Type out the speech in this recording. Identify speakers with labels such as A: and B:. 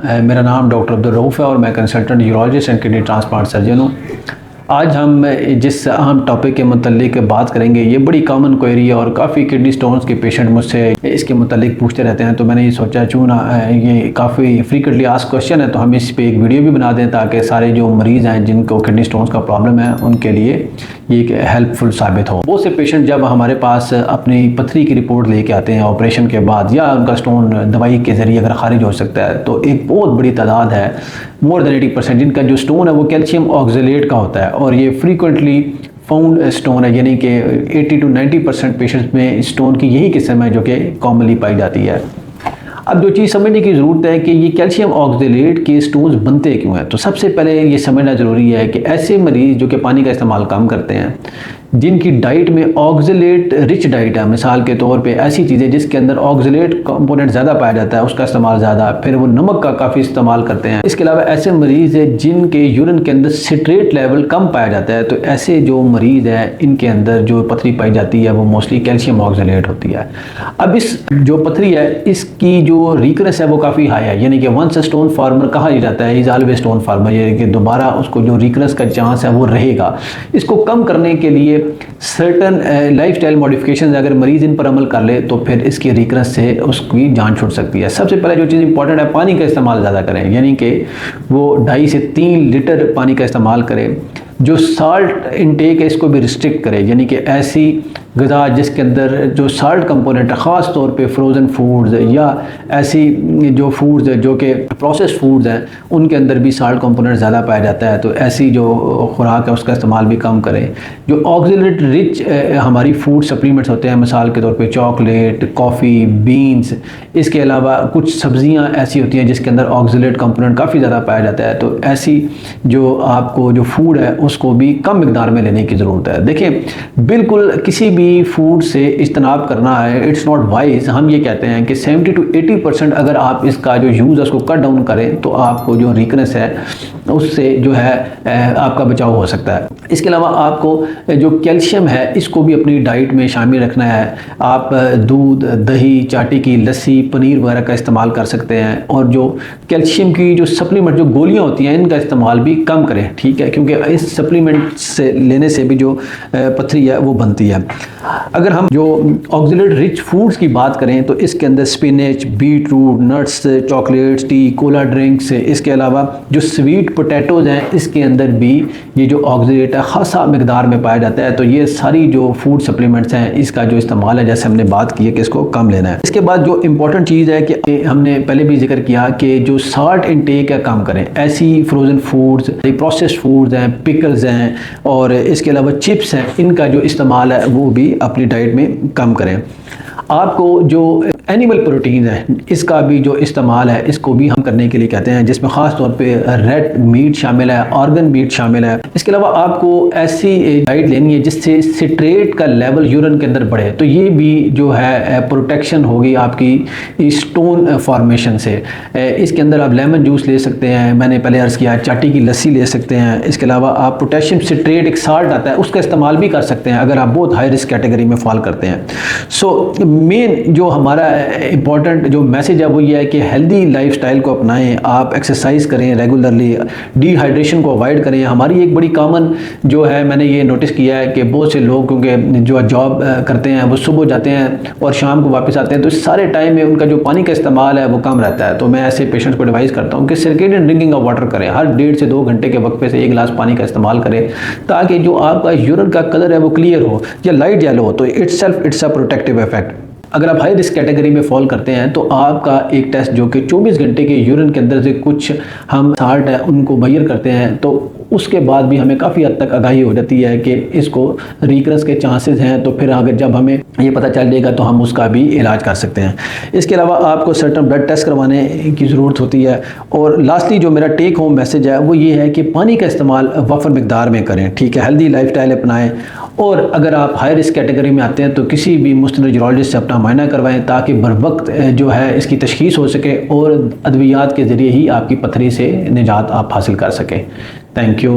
A: मेरा नाम डॉक्टर अब्दुल रऊफ़ है और मैं consultant urologist and kidney transplant surgeon हूँ। आज हम जिस अहम टॉपिक के मतलब बात करेंगे, ये बड़ी कॉमन क्वेरी है और काफ़ी किडनी स्टोन्स के पेशेंट मुझसे इसके मतलब पूछते रहते हैं। तो मैंने ये सोचा क्यों ना ये काफ़ी फ्रीक्वेंटली आस्क्ड क्वेश्चन है, तो हम इस पे एक वीडियो भी बना दें ताकि सारे जो मरीज़ हैं जिनको किडनी स्टोन्स का प्रॉब्लम है उनके लिए ये एक हेल्पफुल साबित हो। बहुत से पेशेंट जब हमारे पास अपनी पथरी की रिपोर्ट लेके आते हैं ऑपरेशन के बाद, या उनका स्टोन दवाई के ज़रिए अगर खारिज हो सकता है, तो एक बहुत बड़ी तादाद है, मोर देन 80% जिनका जो स्टोन है वो कैल्शियम ऑक्जेलेट का होता है और ये फ्रीक्वेंटली फाउंड स्टोन है, यानी कि 80 to 90% पेशेंट्स में स्टोन की यही किस्म है जो कि कॉमनली पाई जाती है। अब जो चीज़ समझने की ज़रूरत है कि ये कैल्शियम ऑक्जेलेट के स्टोन्स बनते क्यों हैं, तो सबसे पहले ये समझना ज़रूरी है कि ऐसे मरीज़ जो कि पानी का इस्तेमाल कम करते हैं, जिनकी डाइट में ऑक्जेलेट रिच डाइट है, मिसाल के तौर पे ऐसी चीज़ें जिसके अंदर ऑक्जेलेट कंपोनेंट ज़्यादा पाया जाता है उसका इस्तेमाल ज़्यादा, फिर वो नमक का काफ़ी इस्तेमाल करते हैं। इसके अलावा ऐसे मरीज़ है जिनके यूरिन के अंदर सिट्रेट लेवल कम पाया जाता है, तो ऐसे जो मरीज़ है इनके अंदर जो पथरी पाई जाती है वो मोस्टली कैल्शियम ऑक्जेलेट होती है। अब इस जो पथरी है इसकी जो रिकरेंस है वो काफ़ी हाई है, यानी कि वंस स्टोन फार्मर कहा जाता है इज ऑलवेज स्टोन फार्मर, यानी कि दोबारा उसको जो रिकरेंस का चांस है वो रहेगा। इसको कम करने के लिए सर्टन लाइफस्टाइल मॉडिफिकेशन अगर मरीज़ इन पर अमल कर ले तो फिर इसकी रिकरेंस से उसकी जान छूट सकती है। सबसे पहले जो चीज़ इंपॉर्टेंट है, पानी का इस्तेमाल ज़्यादा करें, यानी कि वो 2.5 से 3 लीटर पानी का इस्तेमाल करें। जो साल्ट इनटेक है इसको भी रिस्ट्रिक्ट करें, यानी कि ऐसी ग़िज़ा जिसके अंदर जो साल्ट कंपोनेंट है, ख़ास तौर पे फ्रोज़न फूड्स या ऐसी जो फूड्स जो कि प्रोसेस्ड फूड्स हैं उनके अंदर भी साल्ट कंपोनेंट ज़्यादा पाया जाता है, तो ऐसी जो खुराक है उसका इस्तेमाल भी कम करें। जो ऑक्जेलेट रिच हमारी फूड सप्लीमेंट्स होते हैं, मिसाल के तौर पे चॉकलेट, कॉफ़ी, बीन्स, इसके अलावा कुछ सब्ज़ियाँ ऐसी होती हैं जिसके अंदर ऑक्जेलेट कंपोनेंट काफ़ी ज़्यादा पाया जाता है, तो ऐसी जो आपको जो फूड है उसको भी कम मिकदार में लेने की ज़रूरत है। देखिए, बिल्कुल किसी भी फूड से इज्तनाब करना है, इट्स नॉट वाइज। हम ये कहते हैं कि 70 to 80% अगर आप इसका जो यूज़ है उसको कट डाउन करें तो आपको जो वीकनेस है उससे जो है आपका बचाव हो सकता है। इसके अलावा आपको जो कैल्शियम है इसको भी अपनी डाइट में शामिल रखना है। आप दूध, दही, चाटी की लस्सी, पनीर वगैरह का इस्तेमाल कर सकते हैं, और जो कैल्शियम की जो सप्लीमेंट जो गोलियां होती हैं इनका इस्तेमाल भी कम करें, ठीक है, क्योंकि इस सप्लीमेंट से लेने से भी जो पथरी है वो बनती है। अगर हम जो ऑक्जेलेट रिच फूड्स की बात करें तो इसके अंदर spinach, beetroot, nuts, chocolates, tea, cola drinks, इसके अलावा जो स्वीट पोटैटोज़ हैं इसके अंदर भी ये जो ऑक्जेलेट है खासा मिकदार में पाया जाता है। तो ये सारी जो फूड सप्लीमेंट्स हैं इसका जो इस्तेमाल है, जैसे हमने बात की है कि इसको कम लेना है। इसके बाद जो इंपॉर्टेंट चीज़ है कि हमने पहले भी जिक्र किया कि जो साल्ट इनटेक है कम करें। ऐसी फ्रोज़न फूड्स, प्रोसेस्ड फूड्स हैं, पिकल्स हैं और इसके अलावा चिप्स हैं, इनका जो इस्तेमाल है वो भी अपनी डाइट में कम करें। आपको जो एनिमल प्रोटीन है इसका भी जो इस्तेमाल है इसको भी हम करने के लिए कहते हैं, जिसमें ख़ास तौर पे रेड मीट शामिल है, ऑर्गन मीट शामिल है। इसके अलावा आपको ऐसी डाइट लेनी है जिससे सिट्रेट का लेवल यूरिन के अंदर बढ़े, तो ये भी जो है प्रोटेक्शन होगी आपकी स्टोन फॉर्मेशन से। इसके अंदर आप लेमन जूस ले सकते हैं, मैंने पहले अर्ज़ किया, चाटी की लस्सी ले सकते हैं। इसके अलावा आप पोटेशियम सिट्रेट एक साल्ट आता है उसका इस्तेमाल भी कर सकते हैं अगर आप बहुत हाई रिस्क कैटेगरी में फॉल करते हैं। सो मेन जो हमारा इम्पॉर्टेंट जो मैसेज है वो ये है कि हेल्दी लाइफस्टाइल को अपनाएं, आप एक्सरसाइज करें रेगुलरली, डिहाइड्रेशन को अवॉइड करें। हमारी एक बड़ी कॉमन जो है, मैंने ये नोटिस किया है कि बहुत से लोग क्योंकि जो जॉब करते हैं वो सुबह जाते हैं और शाम को वापस आते हैं, तो इस सारे टाइम में उनका जो पानी का इस्तेमाल है वो कम रहता है। तो मैं ऐसे पेशेंट्स को एडवाइस करता हूँ कि सर्केडियन ड्रिंकिंग ऑफ वाटर करें, हर 1.5 से 2 घंटे के वक्फे से 1 गिलास पानी का इस्तेमाल करें, ताकि जो आपका यूरिन का कलर है वो क्लियर हो या लाइट येलो हो, तो इट्स अ प्रोटेक्टिव इफेक्ट। अगर आप हाई रिस्क कैटेगरी में फॉल करते हैं तो आपका एक टेस्ट जो कि 24 घंटे के यूरिन के अंदर से कुछ हम साल्ट है उनको मेजर करते हैं, तो उसके बाद भी हमें काफ़ी हद तक आगाही हो जाती है कि इसको रिकरेंस के चांसेस हैं। तो फिर अगर जब हमें ये पता चल जाएगा तो हम उसका भी इलाज कर सकते हैं। इसके अलावा आपको सर्टन ब्लड टेस्ट करवाने की ज़रूरत होती है। और लास्टली जो मेरा टेक होम मैसेज है वो ये है कि पानी का इस्तेमाल वफर मिकदार में करें, ठीक है, हेल्दी लाइफस्टाइल अपनाएं। और अगर आप हाई रिस्क कैटेगरी में आते हैं तो किसी भी मुस्तनद यूरोलॉजिस्ट से अपना मायना करवाएं, ताकि बर वक्त जो है इसकी तशखीस हो सके और अद्वियात के ज़रिए ही आपकी पथरी से निजात आप हासिल कर सकें। Thank you.